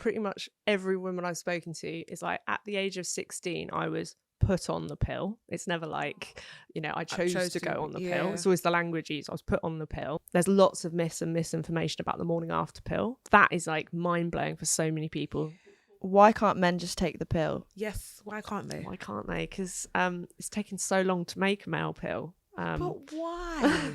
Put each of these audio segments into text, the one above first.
pretty much every woman I've spoken to is like, at the age of 16, I was put on the pill. It's never like, I chose to go on the pill. It's always the language used. I was put on the pill. There's lots of myths and misinformation about the morning after pill. That is like mind-blowing for so many people. Why can't men just take the pill? Yes, why can't they? Why can't they? Because it's taken so long to make a male pill. But why?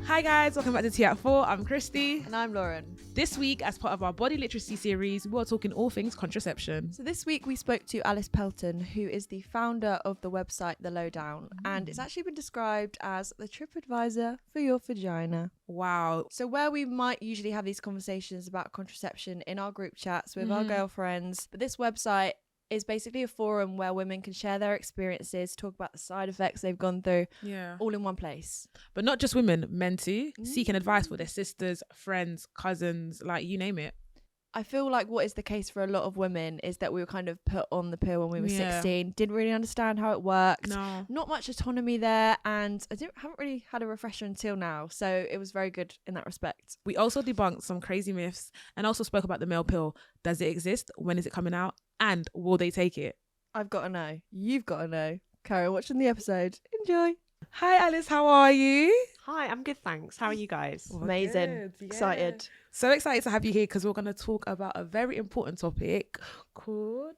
Hi guys, welcome back to Tea at 4. I'm Christie. And I'm Lauren. This week, as part of our body literacy series, we are talking all things contraception. So this week we spoke to Alice Pelton, who is the founder of the website The Lowdown, and it's actually been described as the Tripadvisor for your vagina. Wow. So where we might usually have these conversations about contraception in our group chats with our girlfriends, but this website is basically a forum where women can share their experiences, talk about the side effects they've gone through, all in one place. But not just women, men too, seeking advice for their sisters, friends, cousins, like you name it. I feel like what is the case for a lot of women is that we were kind of put on the pill when we were 16, didn't really understand how it worked, not much autonomy there, and I haven't really had a refresher until now, so it was very good in that respect. We also debunked some crazy myths and also spoke about the male pill. Does it exist? When is it coming out? And will they take it? I've got to know. You've got to know. Carry on watching the episode. Enjoy. Hi Alice, how are you? Hi, I'm good, thanks. How are you guys? Amazing. Good, yeah. Excited. So excited to have you here because we're going to talk about a very important topic called...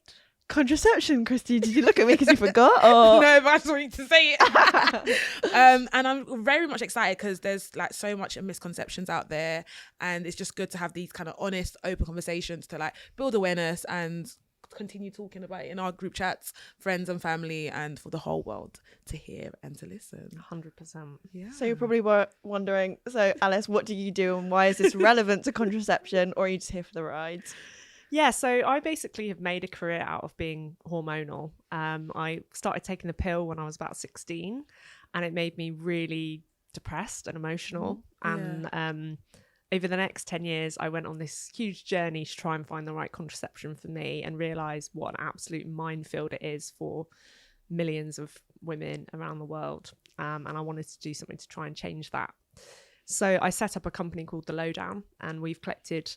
Contraception, Christy. Did you look at me because you forgot? Or... No, but I just want you to say it. And I'm very much excited because there's like so much misconceptions out there, and it's just good to have these kind of honest, open conversations to like build awareness and continue talking about it in our group chats, friends and family, and for the whole world to hear and to listen. 100%. Yeah. So you probably were wondering, so Alice, what do you do and why is this relevant to contraception, or are you just here for the rides? Yeah, so I basically have made a career out of being hormonal. I started taking the pill when I was about 16, and it made me really depressed and emotional. And over the next 10 years, I went on this huge journey to try and find the right contraception for me and realise what an absolute minefield it is for millions of women around the world. And I wanted to do something to try and change that. So I set up a company called The Lowdown, and we've collected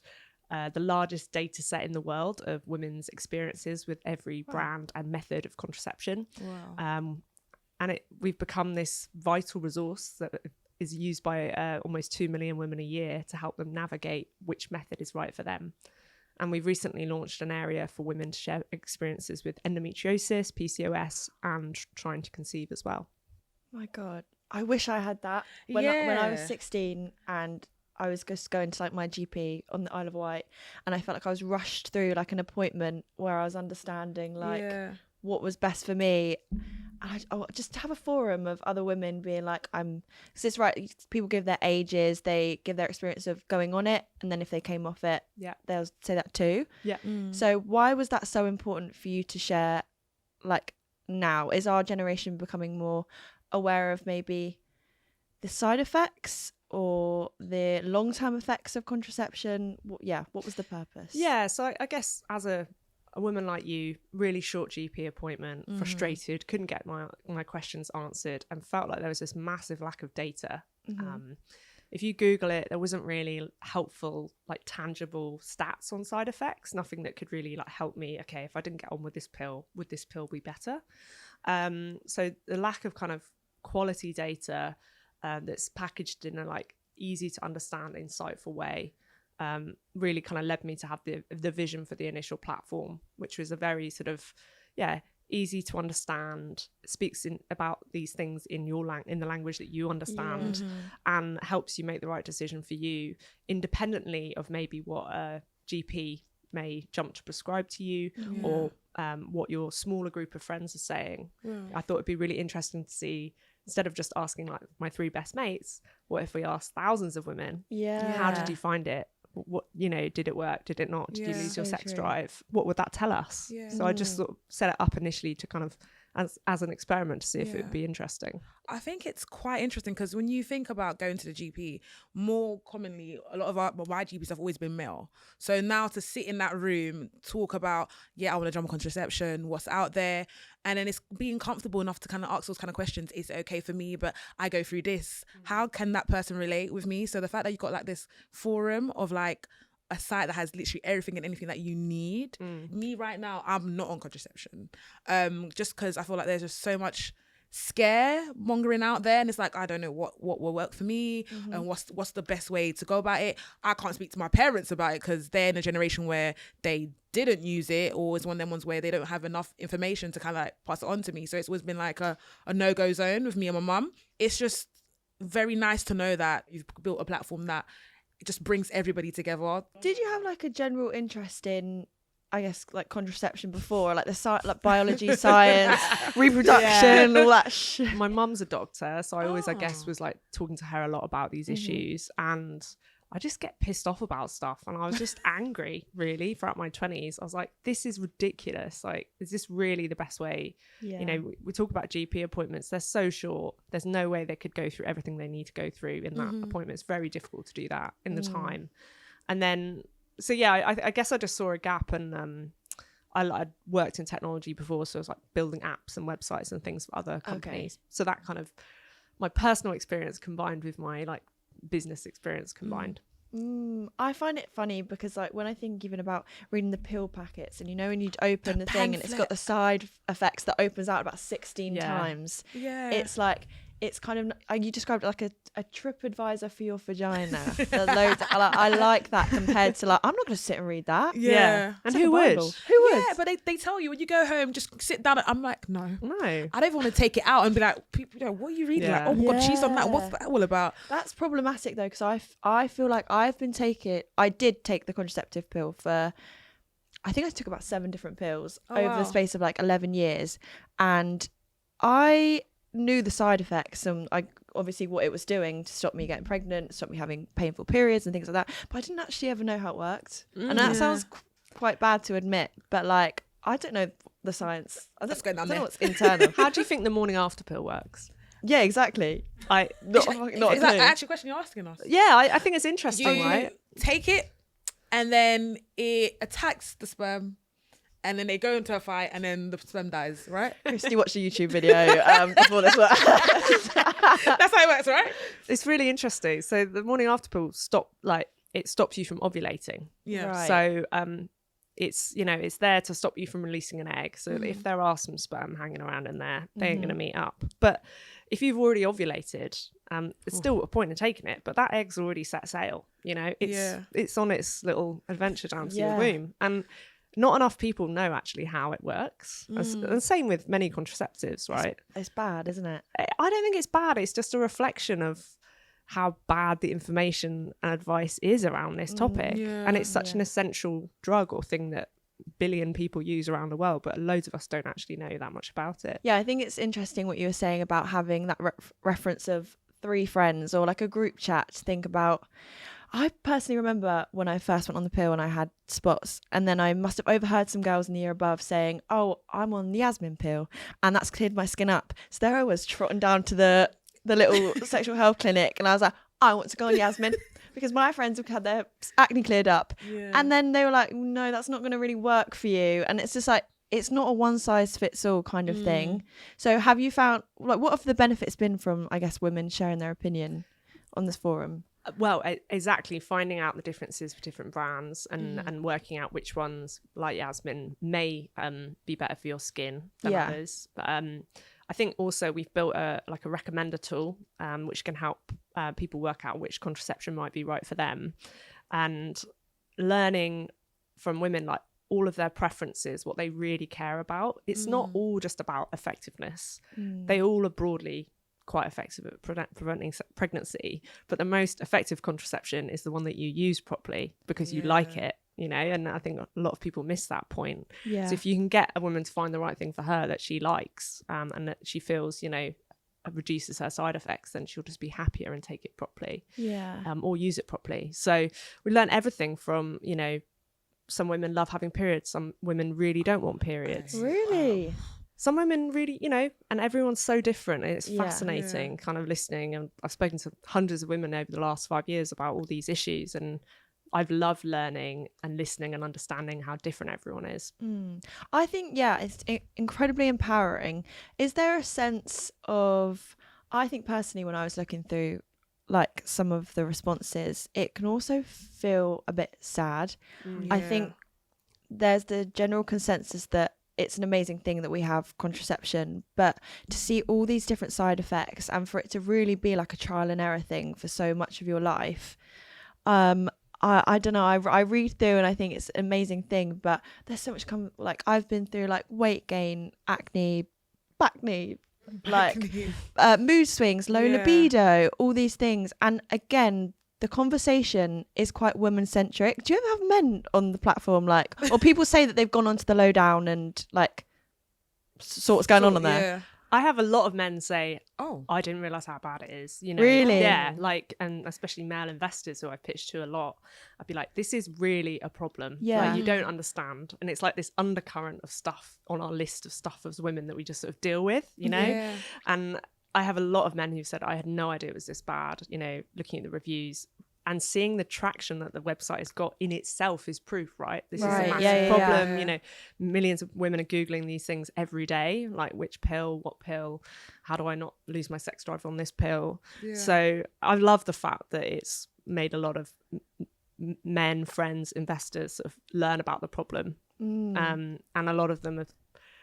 the largest data set in the world of women's experiences with every brand and method of contraception. Wow. And we've become this vital resource that is used by almost 2 million women a year to help them navigate which method is right for them. And we've recently launched an area for women to share experiences with endometriosis, PCOS, and trying to conceive as well. My God, I wish I had that when I was 16 and I was just going to like my GP on the Isle of Wight, and I felt like I was rushed through like an appointment where I was understanding like what was best for me. And I just have a forum of other women being like, because it's right, people give their ages, they give their experience of going on it, and then if they came off it, they'll say that too. So why was that so important for you to share? Like, now is our generation becoming more aware of maybe the side effects or the long-term effects of contraception? What was the purpose? So I guess as a woman like you, really short GP appointment, frustrated, couldn't get my questions answered, and felt like there was this massive lack of data. If you Google it, there wasn't really helpful, like tangible stats on side effects, nothing that could really like help me. Okay, if I didn't get on with this pill, would this pill be better? So the lack of kind of quality data that's packaged in a like easy to understand, insightful way really kind of led me to have the vision for the initial platform, which was a very sort of easy to understand, speaks about these things in the language that you understand, and helps you make the right decision for you, independently of maybe what a GP may jump to prescribe to you or what your smaller group of friends are saying. I thought it'd be really interesting to see, instead of just asking like my 3 best mates, what if we asked thousands of women? How did you find it? What, did it work? Did it not? Did you lose your sex drive? What would that tell us? So I just sort of set it up initially to kind of as an experiment to see if it would be interesting. I think it's quite interesting because when you think about going to the GP, more commonly, a lot of my GPs have always been male. So now to sit in that room, talk about, I want to jump on contraception, what's out there, and then it's being comfortable enough to kind of ask those kind of questions. Is it okay for me? But I go through this. How can that person relate with me? So the fact that you've got like this forum of like a site that has literally everything and anything that you need. Me right now, I'm not on contraception. Just because I feel like there's just so much scaremongering out there, and it's like I don't know what will work for me and what's the best way to go about it. I can't speak to my parents about it because they're in a generation where they didn't use it, or it's one of them ones where they don't have enough information to kind of like pass it on to me. So it's always been like a no-go zone with me and my mum. It's just very nice to know that you've built a platform that it just brings everybody together. Did you have like a general interest in, I guess, like contraception before, like the like biology, science, reproduction, all that shit? My mum's a doctor, so I always, I guess, was like talking to her a lot about these issues, and I just get pissed off about stuff, and I was just angry really throughout my 20s. I was like, this is ridiculous. Like, is this really the best way? You know, we talk about GP appointments, they're so short, there's no way they could go through everything they need to go through in that appointment. It's very difficult to do that in the time. And then so I guess I just saw a gap, and I'd worked in technology before, so I was like building apps and websites and things for other companies. So that kind of my personal experience combined with my like business experience combined. I find it funny because like when I think even about reading the pill packets, and you know when you open the thing and it's got the side effects that opens out about 16 times, it's like, it's kind of, you described it like a Tripadvisor for your vagina. I like that compared to like, I'm not going to sit and read that. And who would? Yeah, but they tell you when you go home, just sit down. I'm like, no, I don't even want to take it out and be like, people, what are you reading? Like, oh my God, she's on that. What's that all about? That's problematic though, because I feel like I did take the contraceptive pill for, I think I took about 7 different pills over the space of like 11 years. And I knew the side effects and obviously what it was doing to stop me getting pregnant, stop me having painful periods and things like that, but I didn't actually ever know how it worked. And that sounds quite bad to admit, but like I don't know the science. I don't know what's internal. How do you think the morning after pill works? Yeah, exactly. Is that actually a question you're asking us? Yeah, I think it's interesting, right? Take it and then it attacks the sperm, and then they go into a fight, and then the sperm dies, right? Christie watched a YouTube video before this work. That's how it works, right? It's really interesting. So the morning after pill it stops you from ovulating. Yeah. Right. So it's, you know, it's there to stop you from releasing an egg. So if there are some sperm hanging around in there, they ain't going to meet up. But if you've already ovulated, it's still a point in taking it, but that egg's already set sail. You know, it's on its little adventure down to your womb. And not enough people know actually how it works. And same with many contraceptives, right? It's bad, isn't it? I don't think it's bad. It's just a reflection of how bad the information and advice is around this topic. And it's such an essential drug or thing that billion people use around the world, but loads of us don't actually know that much about it. Yeah, I think it's interesting what you were saying about having that reference of 3 friends or like a group chat to think about. I personally remember when I first went on the pill and I had spots, and then I must have overheard some girls in the year above saying, oh, I'm on the Yasmin pill and that's cleared my skin up. So there I was trotting down to the little sexual health clinic, and I was like, I want to go on Yasmin because my friends have had their acne cleared up. And then they were like, no, that's not going to really work for you. And it's just like, it's not a one size fits all kind of thing. So have you found, like, what have the benefits been from, I guess, women sharing their opinion on this forum? Well, exactly, finding out the differences for different brands and working out which ones, like Yasmin, may be better for your skin than others. But I think also we've built a recommender tool which can help people work out which contraception might be right for them, and learning from women like all of their preferences, what they really care about. It's not all just about effectiveness. They all are broadly quite effective at preventing pregnancy, but the most effective contraception is the one that you use properly because you like it, you know. And I think a lot of people miss that point. So if you can get a woman to find the right thing for her that she likes and that she feels, you know, reduces her side effects, then she'll just be happier and take it properly, or use it properly. So we learn everything from, you know, some women love having periods, some women really don't want periods. Really? some women really, and everyone's so different. And it's Yeah. fascinating kind of listening. And I've spoken to hundreds of women over the last 5 years about all these issues. And I've loved learning and listening and understanding how different everyone is. I think, it's incredibly empowering. Is there a sense of, I think personally, when I was looking through like some of the responses, it can also feel a bit sad. I think there's the general consensus that it's an amazing thing that we have contraception, but to see all these different side effects and for it to really be like a trial and error thing for so much of your life, I don't know, I read through and I think it's an amazing thing, but there's so much like I've been through like weight gain, acne, backne, like mood swings, low libido, all these things. And again, the conversation is quite women centric. Do you ever have men on the platform, like, or people say that they've gone onto the lowdown and like sort what's going on there? Yeah. I have a lot of men say, "Oh, I didn't realize how bad it is." Really? Yeah, like, and especially male investors who I pitched to a lot. I'd be like, "This is really a problem. Yeah. Like, you don't understand." And it's like this undercurrent of stuff on our list of stuff as women that we just sort of deal with, Yeah. And I have a lot of men who said, "I had no idea it was this bad." Looking at the reviews and seeing the traction that the website has got in itself is proof, right? This is a massive problem. Yeah. Millions of women are Googling these things every day, like which pill, what pill, how do I not lose my sex drive on this pill? Yeah. So I love the fact that it's made a lot of men, friends, investors sort of learn about the problem. And a lot of them have,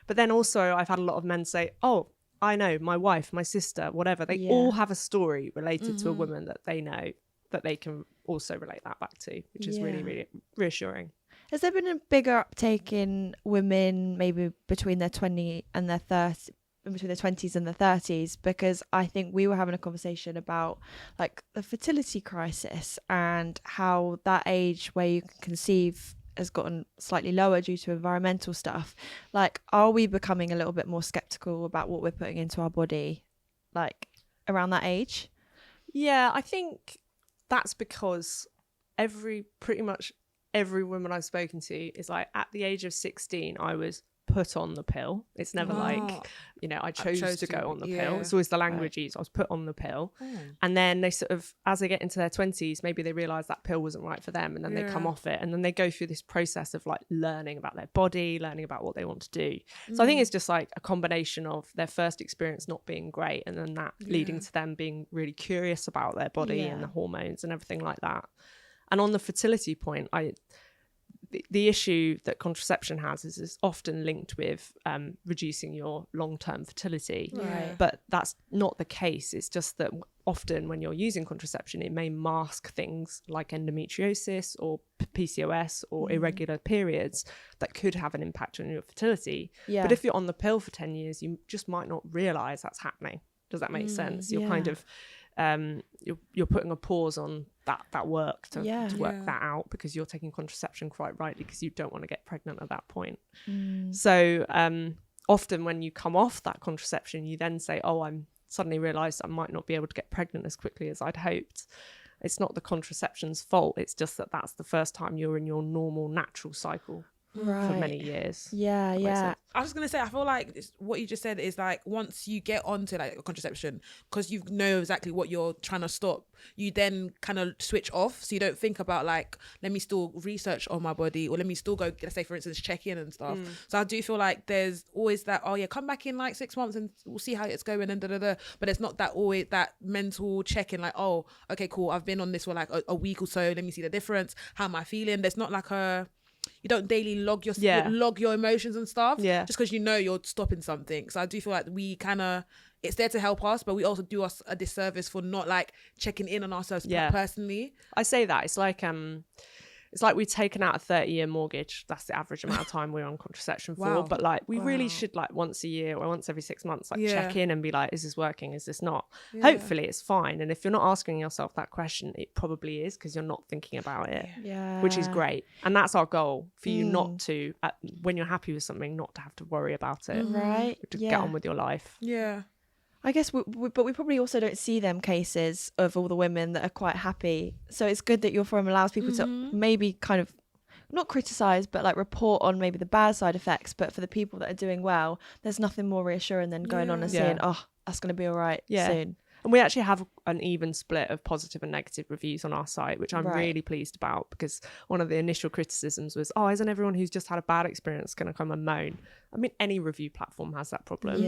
but then also I've had a lot of men say, "Oh, I know, my wife, my sister, whatever." They all have a story related to a woman that they know that they can also relate that back to, which is really, really reassuring. Has there been a bigger uptake in women maybe between their 20 and their 30, between their 20s and their 30s? Because I think we were having a conversation about like the fertility crisis and how that age where you can conceive has gotten slightly lower due to environmental stuff. Like, are we becoming a little bit more skeptical about what we're putting into our body, like around that age? Yeah, I think that's because pretty much every woman I've spoken to is like, at the age of 16, I was put on the pill. It's never like, I chose to go on the pill. It's always the language used. I was put on the pill. And then they sort of, as they get into their 20s, maybe they realise that pill wasn't right for them, and then they come off it, and then they go through this process of like learning about their body, learning about what they want to do. So I think it's just like a combination of their first experience not being great, and then that leading to them being really curious about their body and the hormones and everything like that. And on the fertility point, the issue that contraception has is often linked with reducing your long-term fertility. Right. But that's not the case. It's just that often when you're using contraception, it may mask things like endometriosis or PCOS or irregular periods that could have an impact on your fertility. Yeah. But if you're on the pill for 10 years, you just might not realise that's happening. Does that make sense? You're kind of you're putting a pause on that work to work that out, because you're taking contraception quite rightly because you don't want to get pregnant at that point. So often when you come off that contraception, you then say, "Oh, I'm suddenly realised I might not be able to get pregnant as quickly as I'd hoped." It's not the contraception's fault. It's just that that's the first time you're in your normal natural cycle for many years. Yeah. I was gonna say, I feel like what you just said is like, once you get onto like a contraception, because you know exactly what you're trying to stop, you then kind of switch off, so you don't think about like, let me still research on my body, or let me still go, let's say for instance, check in and stuff. So I do feel like there's always that, oh yeah, come back in like 6 months and we'll see how it's going and but it's not that always that mental check-in, like, oh okay cool, I've been on this for like a week or so, let me see the difference, how am I feeling. There's not like you don't daily log your emotions and stuff, just because you're stopping something. So I do feel like we kind of, it's there to help us, but we also do us a disservice for not like checking in on ourselves personally. I say that it's like we've taken out a 30-year mortgage. That's the average amount of time we're on contraception for. But like we really should, like once a year or once every 6 months, like check in and be like, is this working? Is this not? Hopefully it's fine. And if you're not asking yourself that question, it probably is, because you're not thinking about it, which is great. And that's our goal, for you not to, when you're happy with something, not to have to worry about it. Right. To get on with your life. Yeah. I guess, but we probably also don't see them cases of all the women that are quite happy. So it's good that your forum allows people to maybe kind of not criticize, but like report on maybe the bad side effects. But for the people that are doing well, there's nothing more reassuring than going on and saying, oh, that's going to be all right soon. And we actually have an even split of positive and negative reviews on our site, which I'm really pleased about, because one of the initial criticisms was, oh, isn't everyone who's just had a bad experience going to come and moan? I mean, any review platform has that problem.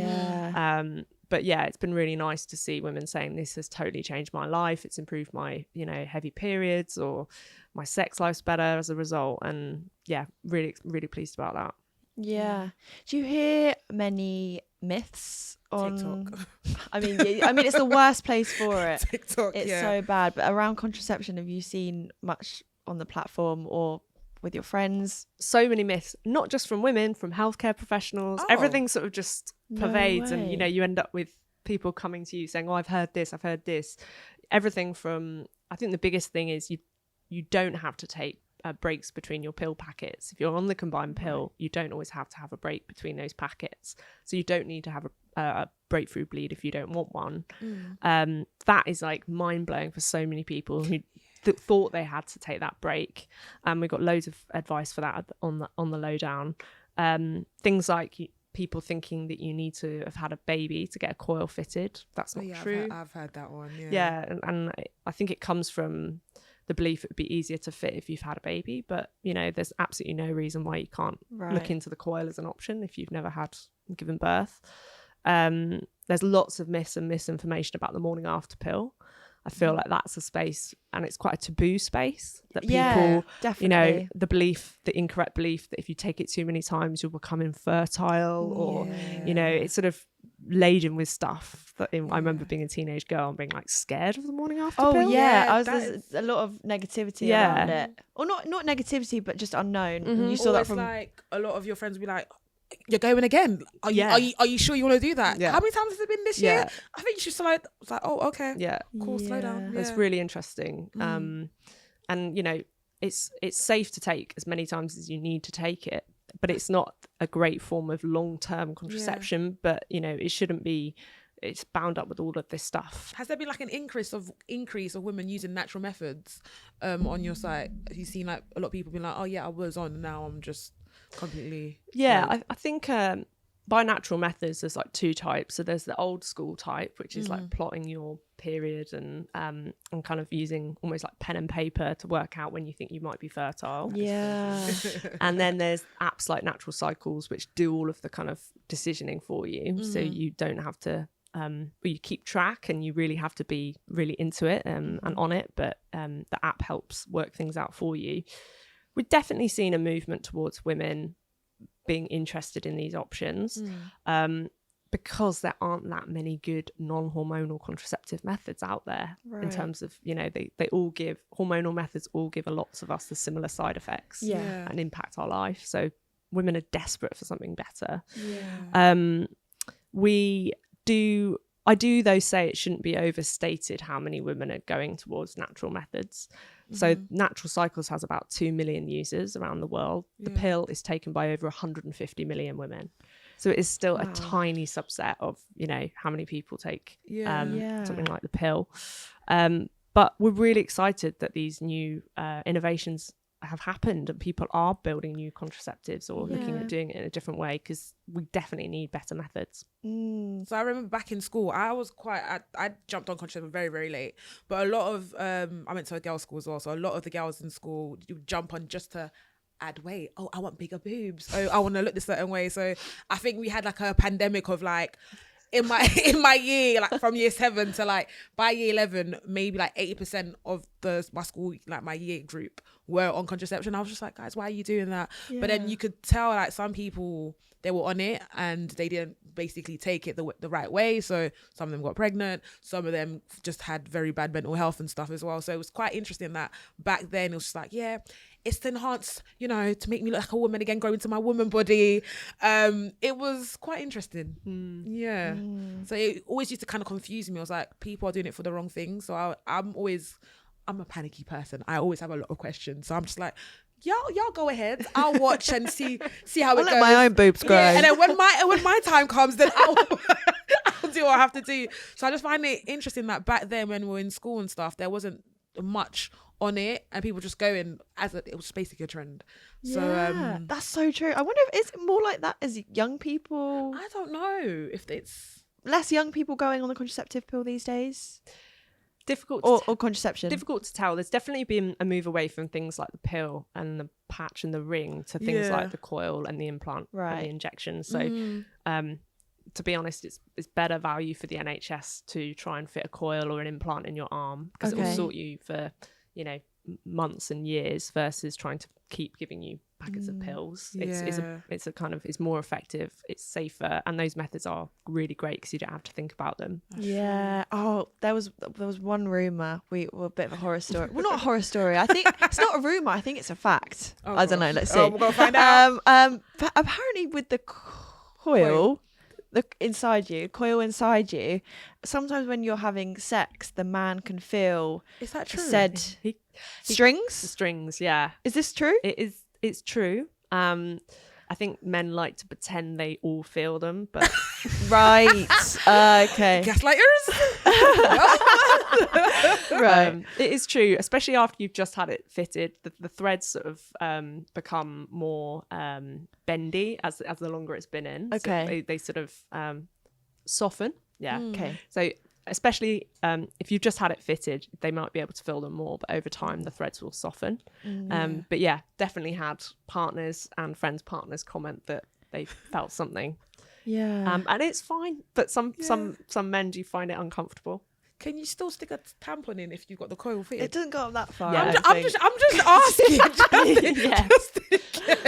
But yeah, it's been really nice to see women saying this has totally changed my life. It's improved my, you know, heavy periods, or my sex life's better as a result. And yeah, really, really pleased about that. Yeah. Do you hear many myths on TikTok? I mean it's the worst place for it. TikTok, it's so bad. But around contraception, have you seen much on the platform or with your friends? So many myths, not just from women, from healthcare professionals. Everything sort of just pervades, and you know, you end up with people coming to you saying, oh, I've heard this. Everything from, I think the biggest thing is you don't have to take breaks between your pill packets. If you're on the combined pill, you don't always have to have a break between those packets, so you don't need to have a breakthrough bleed if you don't want one. That is like mind-blowing for so many people who thought they had to take that break, and we got loads of advice for that on the lowdown. Things like people thinking that you need to have had a baby to get a coil fitted. That's not true. I've heard that one. And I think it comes from the belief it would be easier to fit if you've had a baby, but you know, there's absolutely no reason why you can't look into the coil as an option if you've never given birth. There's lots of myths and misinformation about the morning after pill. I feel like that's a space, and it's quite a taboo space, that people, you know, the incorrect belief that if you take it too many times you'll become infertile, or you know, it's sort of laden with stuff that I remember being a teenage girl and being like scared of the morning after pill. There's a lot of negativity around it, or not negativity, but just unknown. You saw that from like a lot of your friends will be like, you're going again? Are you sure you want to do that? How many times has it been this year? I think you should slide. It's like, oh, okay, cool, slow down. It's really interesting. And you know, it's safe to take as many times as you need to take it, but it's not a great form of long-term contraception. But you know, it shouldn't be. It's bound up with all of this stuff. Has there been like an increase of women using natural methods on your site? Have you seen like a lot of people being like, oh yeah, I was on, and now I'm just completely I think by natural methods there's like two types. So there's the old school type, which is like plotting your period and kind of using almost like pen and paper to work out when you think you might be fertile. And then there's apps like Natural Cycles, which do all of the kind of decisioning for you, so you don't have to you keep track, and you really have to be really into it and on it, but the app helps work things out for you. We've definitely seen a movement towards women being interested in these options because there aren't that many good non-hormonal contraceptive methods out there in terms of, you know, they all give, hormonal methods all give lots of us the similar side effects and impact our life. So women are desperate for something better. I do though say it shouldn't be overstated how many women are going towards natural methods. So Natural Cycles has about 2 million users around the world. The pill is taken by over 150 million women. So it is still a tiny subset of, you know, how many people take something like the pill. But we're really excited that these new innovations have happened and people are building new contraceptives or looking at doing it in a different way, because we definitely need better methods. So I remember back in school, I jumped on contraception very, very late, but a lot of I went to a girls' school as well, so a lot of the girls in school would jump on just to add weight. Oh, I want bigger boobs. Oh, I want to look this certain way. So I think we had like a pandemic of like, in my year, like from year 7 to like by year 11, maybe like 80% of my school, like my year group, were on contraception. I was just like, guys, why are you doing that? But then you could tell like some people, they were on it and they didn't basically take it the right way. So some of them got pregnant, some of them just had very bad mental health and stuff as well. So it was quite interesting that back then it was just like, it's to enhance, you know, to make me look like a woman again, grow into my woman body. It was quite interesting. So it always used to kind of confuse me. I was like, people are doing it for the wrong thing. So I'm a panicky person. I always have a lot of questions. So I'm just like, y'all go ahead. I'll watch and see how it goes. Let my own boobs grow. And then when my time comes, then I'll do what I have to do. So I just find it interesting that back then when we were in school and stuff, there wasn't much on it, and people just going it was basically a trend. So that's so true. I wonder if it's more like that as young people. I don't know if it's less young people going on the contraceptive pill these days. Difficult or contraception. Difficult to tell. There's definitely been a move away from things like the pill and the patch and the ring to things like the coil and the implant and the injection. So to be honest, it's better value for the NHS to try and fit a coil or an implant in your arm, because it will sort you for, you know, months and years, versus trying to keep giving you packets of pills. It's more effective, it's safer, and those methods are really great because you don't have to think about them. There was one rumor, a bit of a horror story. Well, not a horror story, I think it's not a rumor, I think it's a fact. I don't know, let's see. We're gonna find out. Apparently with the coil inside you, sometimes when you're having sex, the man can feel, is that true? Said strings, yeah. Is this true? It's true. I think men like to pretend they all feel them, but right. Okay. Gaslighters. Right. It is true, especially after you've just had it fitted. The threads sort of become more bendy as the longer it's been in. Okay. So they sort of soften. Yeah. Okay. So especially if you've just had it fitted, they might be able to feel them more, but over time the threads will soften. But yeah, definitely had partners and friends' partners comment that they felt something. Yeah. And it's fine, but some men do find it uncomfortable. Can you still stick a tampon in if you've got the coil fitted? It doesn't go up that far. Yeah, I'm just asking.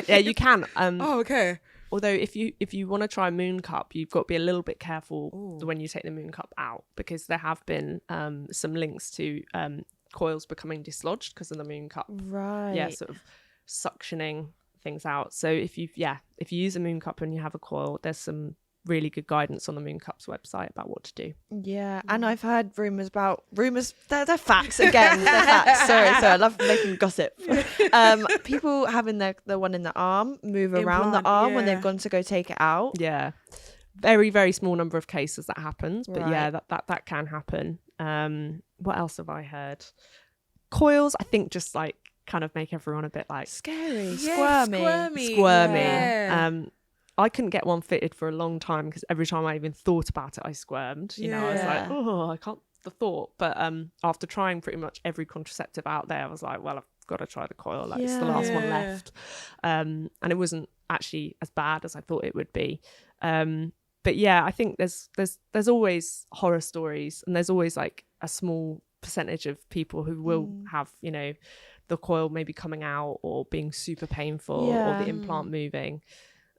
Yeah, you can. Okay. Although if you want to try moon cup, you've got to be a little bit careful when you take the moon cup out, because there have been some links to coils becoming dislodged because of the moon cup. Right. Yeah, sort of suctioning things out. So if you use a moon cup and you have a coil, there's some really good guidance on the Moon Cup's website about what to do. Yeah, and I've heard rumours. They're facts again. They're facts. Sorry, I love making gossip. People having the one in the arm move around the arm when they've gone to go take it out. Yeah, very, very small number of cases that happens, but Right. yeah, that can happen. What else have I heard? Coils, I think, just like kind of make everyone a bit like Scary, squirmy. Yeah. I couldn't get one fitted for a long time because every time I even thought about it, I squirmed. You know, I was like, oh, I can't. The thought. But after trying pretty much every contraceptive out there, I was like, well, I've got to try the coil. Like, it's the last one left. And it wasn't actually as bad as I thought it would be. But yeah, I think there's always horror stories, and there's always like a small percentage of people who will have, you know, the coil maybe coming out or being super painful or the implant moving.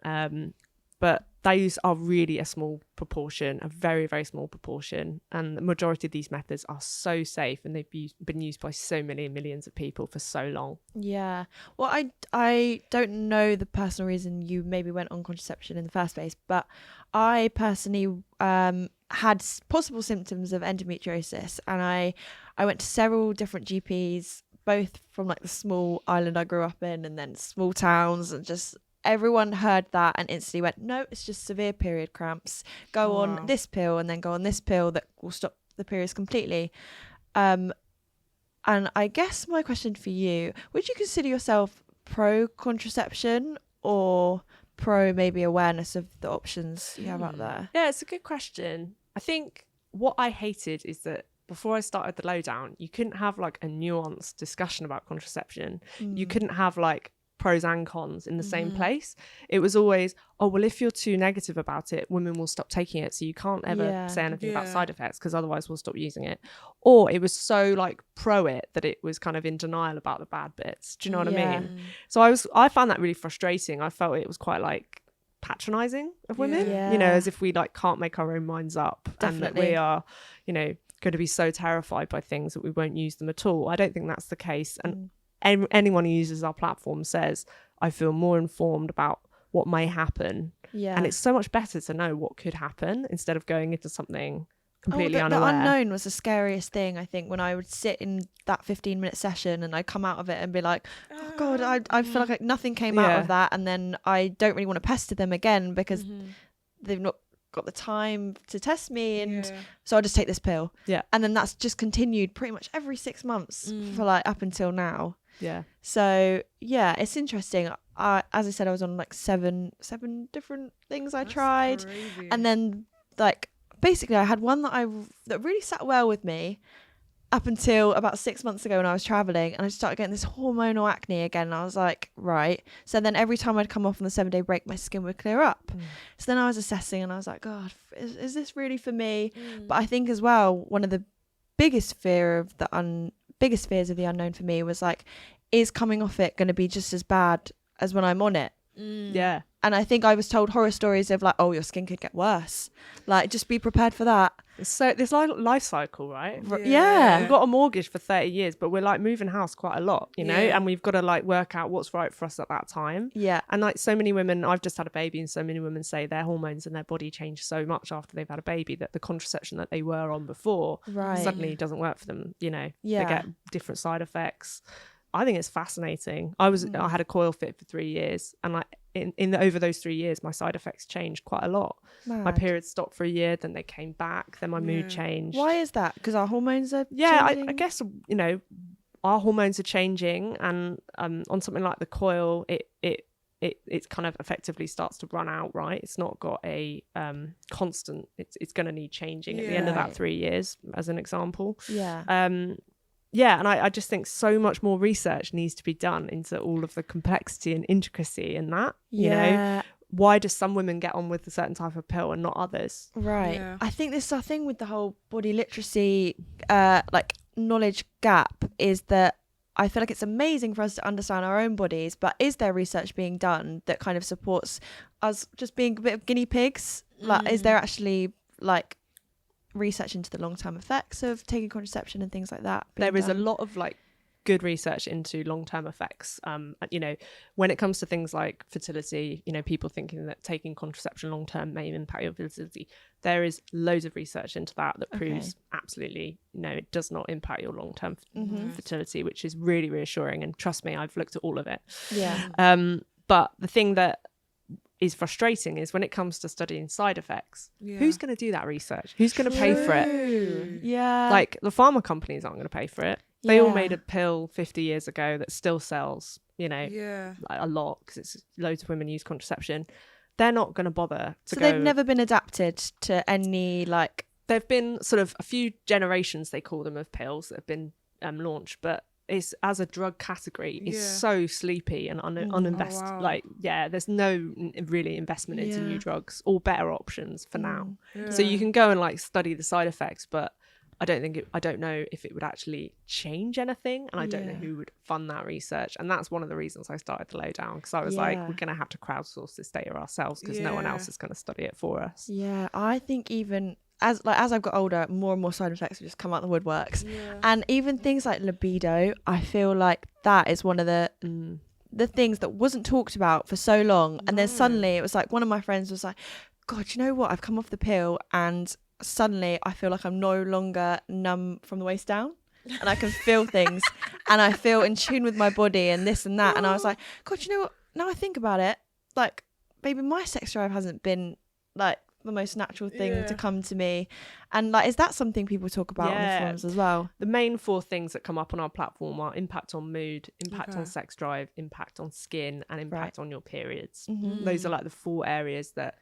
But those are really a small proportion, a very, very small proportion. And the majority of these methods are so safe, and they've been used by so many millions of people for so long. Yeah. Well, I don't know the personal reason you maybe went on contraception in the first place, but I personally had possible symptoms of endometriosis, and I went to several different GPs, both from like the small island I grew up in and then small towns, and just everyone heard that and instantly went, no, it's just severe period cramps. Go on this pill and then go on this pill that will stop the periods completely. And I guess my question for you, would you consider yourself pro contraception or pro maybe awareness of the options you have out there? Yeah, it's a good question. I think what I hated is that before I started the Lowdown, you couldn't have like a nuanced discussion about contraception. You couldn't have like pros and cons in the same place. It was always, oh, well, if you're too negative about it, women will stop taking it, so you can't ever say anything about side effects because otherwise we'll stop using it. Or it was so like pro it that it was kind of in denial about the bad bits. Do you know what I mean? So I found that really frustrating. I felt it was quite like patronizing of women, you know, as if we like can't make our own minds up. Definitely. And that we are, you know, going to be so terrified by things that we won't use them at all. I don't think that's the case. And anyone who uses our platform says, I feel more informed about what may happen. Yeah. And it's so much better to know what could happen instead of going into something completely unaware. The unknown was the scariest thing, I think, when I would sit in that 15-minute session and I'd come out of it and be like, oh God, I feel like nothing came out of that. And then I don't really want to pester them again because they've not got the time to test me, and so I'll just take this pill. Yeah. And then that's just continued pretty much every 6 months for like up until now. Yeah. So yeah, it's interesting. As I said, I was on like seven different things I tried. Crazy. And then like basically I had one that really sat well with me up until about 6 months ago when I was traveling, and I started getting this hormonal acne again, and I was like, right. So then every time I'd come off on the 7-day break, my skin would clear up. So then I was assessing, and I was like, God, is this really for me? But I think as well, one of the biggest fears of the unknown for me was like, is coming off it going to be just as bad as when I'm on it? Yeah. And I think I was told horror stories of like, oh, your skin could get worse. Like, just be prepared for that. So this life cycle, right? Yeah. We've got a mortgage for 30 years, but we're like moving house quite a lot, you know, and we've got to like work out what's right for us at that time. Yeah. And like so many women, I've just had a baby, and so many women say their hormones and their body change so much after they've had a baby that the contraception that they were on before suddenly doesn't work for them, you know. Yeah. They get different side effects. I think it's fascinating. I had a coil fit for 3 years, and like over those 3 years, my side effects changed quite a lot. Mad. My periods stopped for a year, then they came back, then my mood changed. Why is that? Because our hormones are I guess, you know, our hormones are changing, and on something like the coil, it kind of effectively starts to run out, right? It's not got a constant. It's going to need changing at the end of that 3 years, as an example. And I just think so much more research needs to be done into all of the complexity and intricacy in that. You know, why do some women get on with a certain type of pill and not others? Right. Yeah. I think this is our thing with the whole body literacy, like knowledge gap, is that I feel like it's amazing for us to understand our own bodies, but is there research being done that kind of supports us just being a bit of guinea pigs? Like, is there actually like research into the long-term effects of taking contraception and things like that? There is a lot of like good research into long-term effects. You know, when it comes to things like fertility, you know, people thinking that taking contraception long-term may impact your fertility. There is loads of research into that proves absolutely, no, it does not impact your long-term fertility, which is really reassuring. And trust me, I've looked at all of it. Yeah. But the thing that is frustrating is when it comes to studying side effects, who's going to do that research? Who's going to pay for it? Yeah. Like the pharma companies aren't going to pay for it. They all made a pill 50 years ago that still sells, you know, like a lot, because it's loads of women use contraception. They're not going to bother to go. They've never been adapted to any like. There've been sort of a few generations, they call them, of pills that have been launched, but it's as a drug category is so sleepy and uninvested. Oh, wow. Like, there's no really investment into new drugs or better options for now. So you can go and like study the side effects, but I don't know if it would actually change anything, and I don't know who would fund that research. And that's one of the reasons I started the Lowdown, because I was like, we're going to have to crowdsource this data ourselves, because no one else is going to study it for us. Yeah, I think even as I've got older, more and more side effects have just come out the woodworks, and even things like libido, I feel like that is one of the things that wasn't talked about for so long, and then suddenly it was like, one of my friends was like, God, you know what? I've come off the pill, and suddenly I feel like I'm no longer numb from the waist down, and I can feel things, and I feel in tune with my body and this and that. And I was like, God, you know what? Now I think about it, like, maybe my sex drive hasn't been like the most natural thing to come to me. And like, is that something people talk about on the forums as well? The main 4 things that come up on our platform are impact on mood, impact on sex drive, impact on skin, and impact on your periods. Those are like the 4 areas that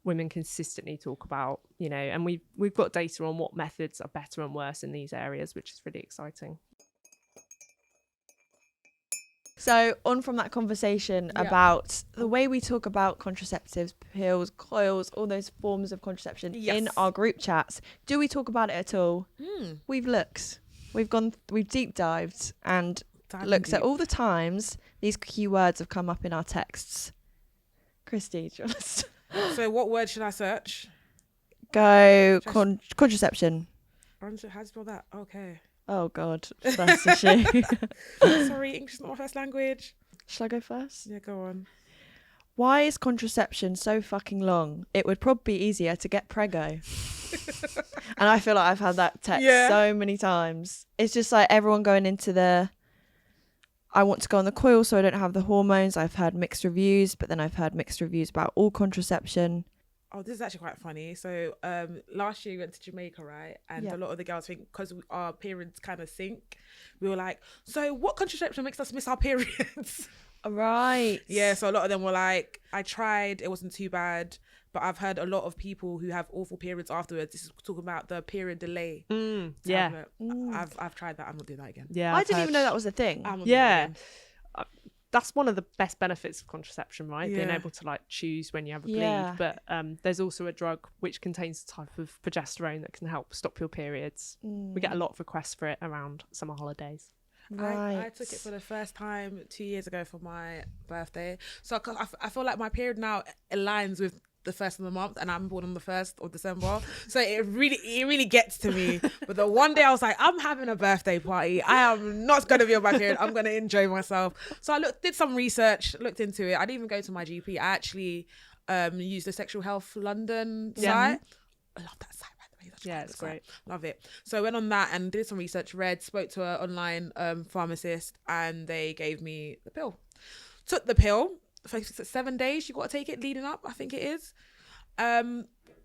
women consistently talk about, you know, and we've got data on what methods are better and worse in these areas, which is really exciting. So on from that conversation about the way we talk about contraceptives, pills, coils, all those forms of contraception in our group chats, do we talk about it at all? We've looked, we've deep dived and looked at all the times these keywords have come up in our texts. Christy, do you want to So what word should I search? Go contraception. How do you spell that? Okay. Oh God, that's a shame. Sorry, English is not my first language. Shall I go first? Yeah, go on. Why is contraception so fucking long? It would probably be easier to get preggo. And I feel like I've had that text so many times. It's just like everyone going into I want to go on the coil so I don't have the hormones. I've heard mixed reviews, but then I've heard mixed reviews about all contraception. Oh, this is actually quite funny. So last year we went to Jamaica, right? And a lot of the girls think because our periods kind of sync, we were like, so what contraception makes us miss our periods? Right. Yeah, so a lot of them were like, I tried, it wasn't too bad. But I've heard a lot of people who have awful periods afterwards. This is talking about the period delay. Yeah. I've tried that. I'm not doing that again. Yeah, I didn't even know that was a thing. Yeah. That's one of the best benefits of contraception, right? Yeah. Being able to like choose when you have a bleed. But there's also a drug which contains a type of progesterone that can help stop your periods. We get a lot of requests for it around summer holidays. Right. I took it for the first time 2 years ago for my birthday. So I feel like my period now aligns with the first of the month, and I'm born on the 1st of December, so it really gets to me. But the one day I was like, I'm having a birthday party, I am not going to be on my period, I'm going to enjoy myself. So I did some research, looked into it. I didn't even go to my GP. I actually used the Sexual Health London site. I love that site, by the way. Yeah, it's great. Love it. So I went on that and did some research, spoke to an online pharmacist, and they gave me the pill. Took the pill for 7 days. You got to take it leading up, I think it is.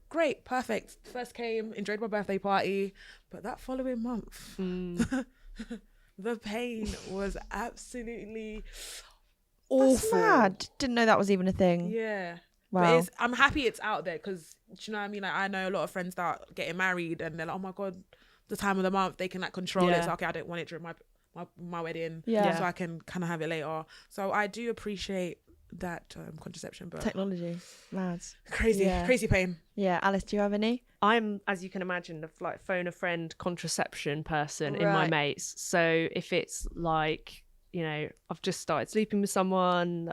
Great, perfect. First came, enjoyed my birthday party, but that following month, the pain was absolutely awful. That's mad. Didn't know that was even a thing. Yeah. Wow. But I'm happy it's out there, because do you know what I mean? Like, I know a lot of friends that are getting married and they're like, oh my God, the time of the month, they can like control it. So okay, I don't want it during my wedding, so I can kind of have it later. So I do appreciate that contraception, but technology, mad, crazy pain. Yeah. Alice, do you have any? I'm, as you can imagine, a like phone a friend contraception person in my mates. So if it's like, you know, I've just started sleeping with someone,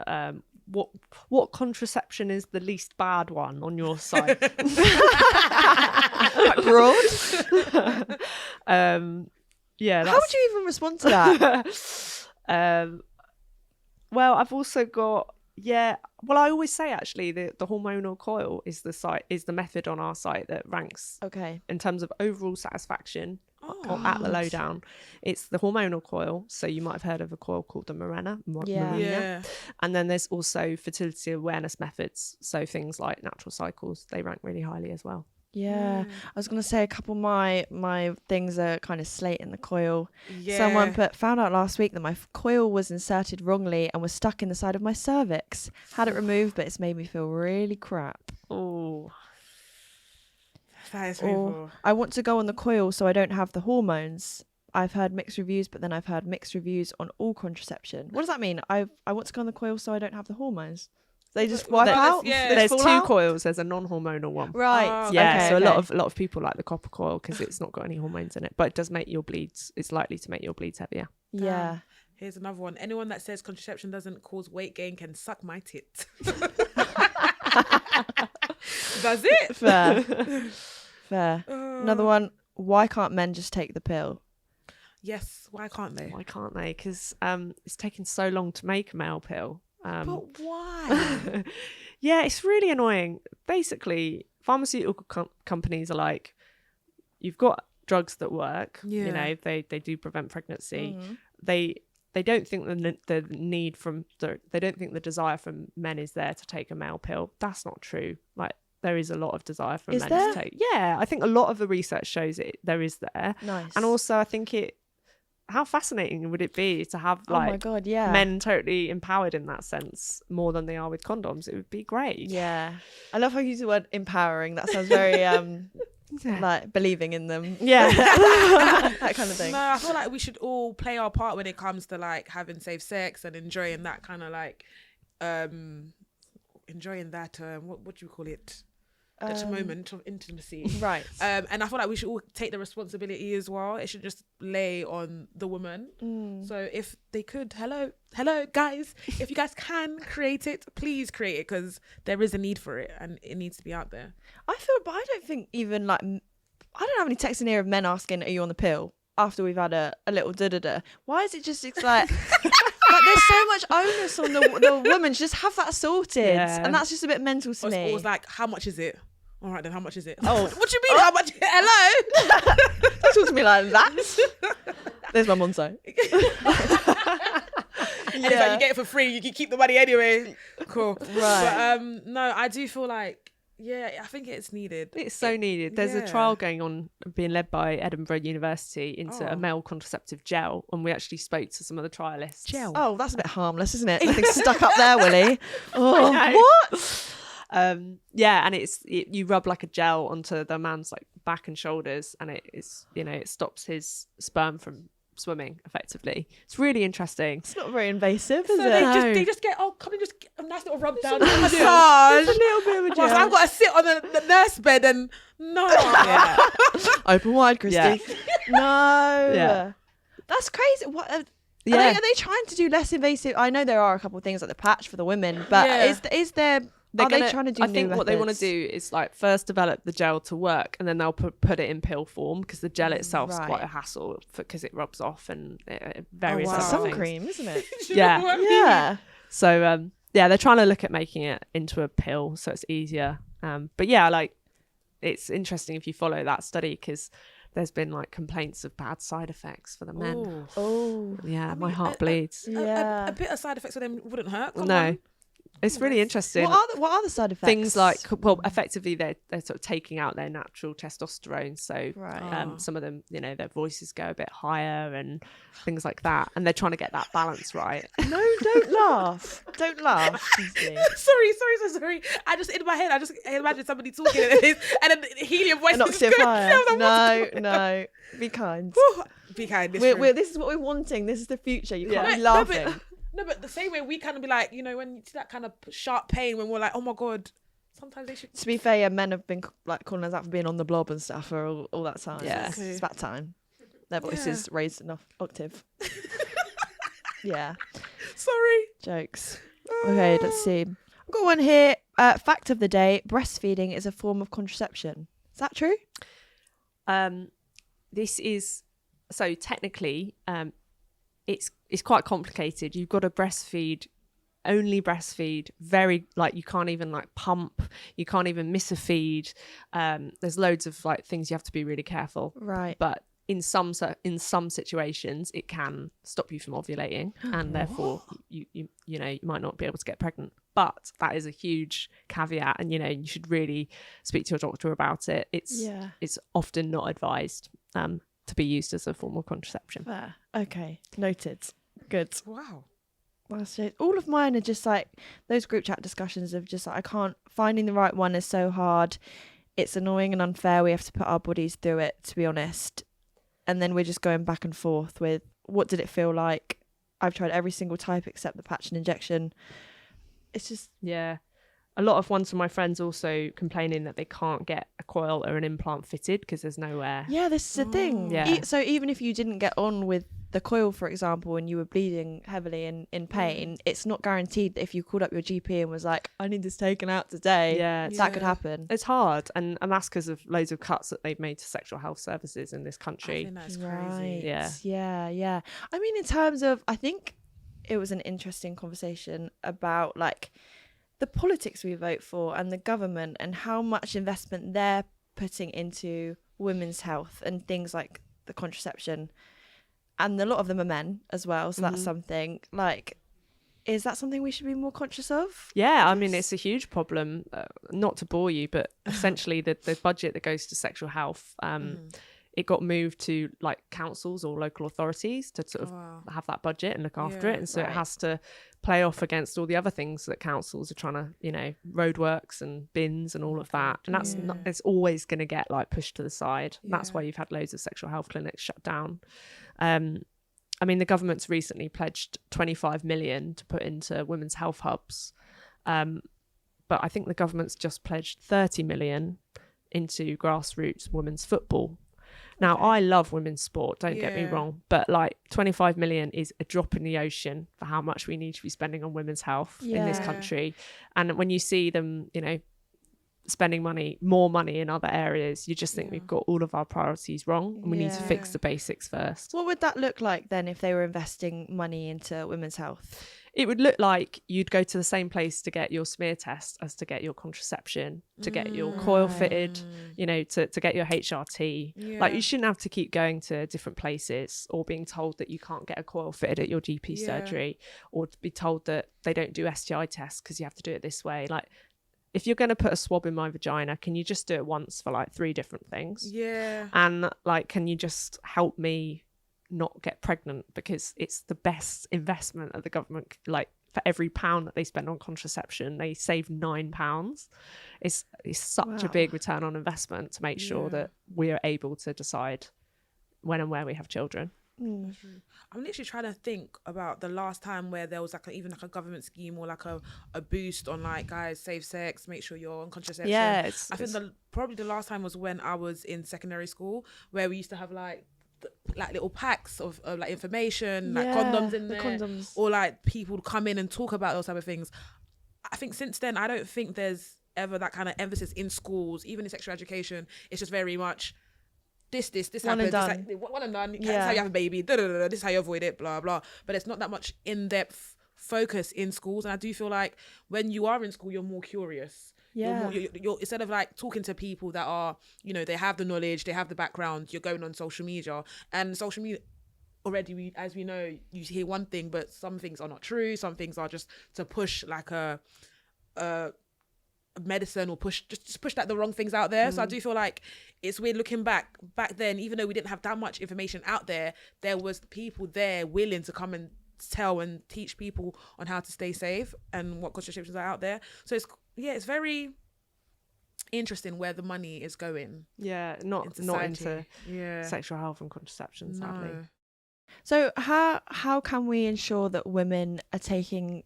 what contraception is the least bad one on your site? Broad. Yeah. How would you even respond to that? Well, I've also got well, I always say actually the hormonal coil is the method on our site that ranks in terms of overall satisfaction at the lowdown. It's the hormonal coil. So you might have heard of a coil called the Marina. And then there's also fertility awareness methods. So things like natural cycles, they rank really highly as well. I was going to say a couple of my things are kind of slating the coil. Someone found out last week that my coil was inserted wrongly and was stuck in the side of my cervix. Had it removed, but it's made me feel really crap. Oh, that is painful. I want to go on the coil so I don't have the hormones. I've heard mixed reviews, but then I've heard mixed reviews on all contraception. What does that mean? I want to go on the coil so I don't have the hormones. They just wipe out. There's two coils. There's a non-hormonal one. Right. So a lot of people like the copper coil because it's not got any hormones in it, but it does make your bleeds. It's likely to make your bleeds heavier. Yeah. Here's another one. Anyone that says contraception doesn't cause weight gain can suck my tit. That's it. Fair. Another one. Why can't men just take the pill? Yes. Why can't they? Why can't they? Because it's taken so long to make a male pill. But why? Yeah, it's really annoying. Basically, pharmaceutical companies are like, you've got drugs that work. You know, they do prevent pregnancy. They don't think the need they don't think the desire from men is there to take a male pill. That's not true. Like, there is a lot of desire from men to take. Yeah, I think a lot of the research shows there is there. Nice. And also, I think how fascinating would it be to have men totally empowered in that sense more than they are with condoms? It would be great. Yeah. I love how you use the word empowering. That sounds very like believing in them. Yeah. That kind of thing. No, I feel like we should all play our part when it comes to like having safe sex and enjoying that kind of like enjoying that what do you call it? That moment of intimacy, right? And I feel like we should all take the responsibility as well. It should just lay on the woman. So if they could, hello guys, if you guys can create it, please create it, because there is a need for it and it needs to be out there. But I don't think even like, I don't have any texts in here of men asking, are you on the pill, after we've had a little da-da-da. Why is it just, it's like like there's so much onus on the woman to just have that sorted, and that's just a bit mental to me. It was like, how much is it? All right then, how much is it? Oh, what do you mean? How much? Hello? Don't talk to me like that. There's my Monzo. And it's like, you get it for free, you can keep the money anyway. Cool. Right. But no, I do feel like Yeah, I think it's needed. It's so needed. There's a trial going on being led by Edinburgh University into a male contraceptive gel, and we actually spoke to some of the trialists. Gel. Oh, that's a bit harmless, isn't it? Nothing stuck up there, Willie. Oh, what? And you rub like a gel onto the man's like back and shoulders, and it stops his sperm from swimming effectively. It's really interesting. It's not very invasive, is So it? they just get, come and just get a nice little rub down, massage. massage. It's a little bit of a gel. Whilst I've got to sit on the nurse bed and Open wide, Christy. Yeah. No. Yeah. That's crazy. What? Are they trying to do less invasive? I know there are a couple of things like the patch for the women, but is there? Are they trying to do? I think new what they want to methods? do is like first develop the gel to work, and then they'll put it in pill form, because the gel itself is quite a hassle because it rubs off and various other sun things. cream, isn't it? Yeah. So they're trying to look at making it into a pill so it's easier. But yeah, like it's interesting if you follow that study, because there's been like complaints of bad side effects for the men. Oh, yeah, my heart bleeds. A bit of side effects for them wouldn't hurt. Come No. on. It's really interesting. what are the side effects? Things like, well, effectively they're sort of taking out their natural testosterone. So some of them, their voices go a bit higher and things like that. And they're trying to get that balance right. No, don't laugh. Don't laugh. Sorry. I just, in my head, I just imagine somebody talking and then the helium voice An octave higher. No. Be kind. Be kind. This is what we're wanting. This is the future. You can't be laughing. No, but the same way we kind of be like, when you see that kind of sharp pain, when we're like, oh my God, sometimes they should. To be fair, men have been like calling us out for being on the blob and stuff for all that time. Yeah. Exactly. It's that time. Their voices raised enough octave. Yeah. Sorry. Jokes. Okay, let's see. I've got one here. Fact of the day: breastfeeding is a form of contraception. Is that true? This is so technically. It's quite complicated. You've got to only breastfeed, very like you can't even like pump, you can't even miss a feed. There's loads of like things you have to be really careful. Right. But in some situations it can stop you from ovulating, and therefore you might not be able to get pregnant. But that is a huge caveat, and you should really speak to your doctor about it. It's often not advised to be used as a form of contraception. Fair. Okay, noted. Good. Wow. Well, so all of mine are just like those group chat discussions of just like finding the right one is so hard. It's annoying and unfair. We have to put our bodies through it, to be honest. And then we're just going back and forth with what did it feel like? I've tried every single type except the patch and injection. It's just a lot of ones from my friends also complaining that they can't get a coil or an implant fitted because there's nowhere. Yeah, this is the thing. Yeah. So even if you didn't get on with the coil, for example, and you were bleeding heavily in pain, it's not guaranteed that if you called up your GP and was like, I need this taken out today, that could happen. It's hard. And that's because of loads of cuts that they've made to sexual health services in this country. I think that's crazy. Right. Yeah. I mean, in terms of, I think it was an interesting conversation about like the politics we vote for and the government and how much investment they're putting into women's health and things like the contraception. And a lot of them are men as well. So that's something like, is that something we should be more conscious of? Yeah, I mean, it's a huge problem. Not to bore you, but essentially the budget that goes to sexual health, it got moved to like councils or local authorities to sort of have that budget and look after it. And so it has to play off against all the other things that councils are trying to, roadworks and bins and all of that. And that's not, it's always going to get like pushed to the side. Yeah. That's why you've had loads of sexual health clinics shut down. I mean, the government's recently pledged 25 million to put into women's health hubs. But I think the government's just pledged 30 million into grassroots women's football. Now, I love women's sport, don't get me wrong, but like 25 million is a drop in the ocean for how much we need to be spending on women's health in this country. And when you see them, spending more money in other areas, you just think we've got all of our priorities wrong and we need to fix the basics first. What would that look like then if they were investing money into women's health? It would look like you'd go to the same place to get your smear test as to get your contraception, to get your coil fitted, to get your HRT. Yeah. Like you shouldn't have to keep going to different places or being told that you can't get a coil fitted at your GP surgery, or to be told that they don't do STI tests because you have to do it this way. Like if you're going to put a swab in my vagina, can you just do it once for like 3 different things? Yeah. And like, can you just help me not get pregnant? Because it's the best investment of the government. Like, for every pound that they spend on contraception, they save £9. It's such a big return on investment to make sure that we are able to decide when and where we have children. I'm literally trying to think about the last time where there was like even like a government scheme or like a boost on like, guys, save sex, make sure you're on contraception. Yeah, I think probably the last time was when I was in secondary school, where we used to have like little packs of like information, like condoms in there, condoms. or like people would come in and talk about those type of things. I think since then, I don't think there's ever that kind of emphasis in schools, even in sexual education. It's just very much this One and happens. done. One and done. This is how you have a baby. This is how you avoid it. Blah blah. But it's not that much in-depth focus in schools, and I do feel like when you are in school, you're more curious. Yeah. You're instead of like talking to people that are, you know, they have the knowledge, they have the background. You're going on social media, and social media already, as we know, you hear one thing, but some things are not true. Some things are just to push like a medicine, or push like the wrong things out there. So I do feel like it's weird looking back then, even though we didn't have that much information out there was people there willing to come and tell and teach people on how to stay safe and what contraceptions are out there. So it's very interesting where the money is going. Not into sexual health and contraception, sadly. No. So how can we ensure that women are taking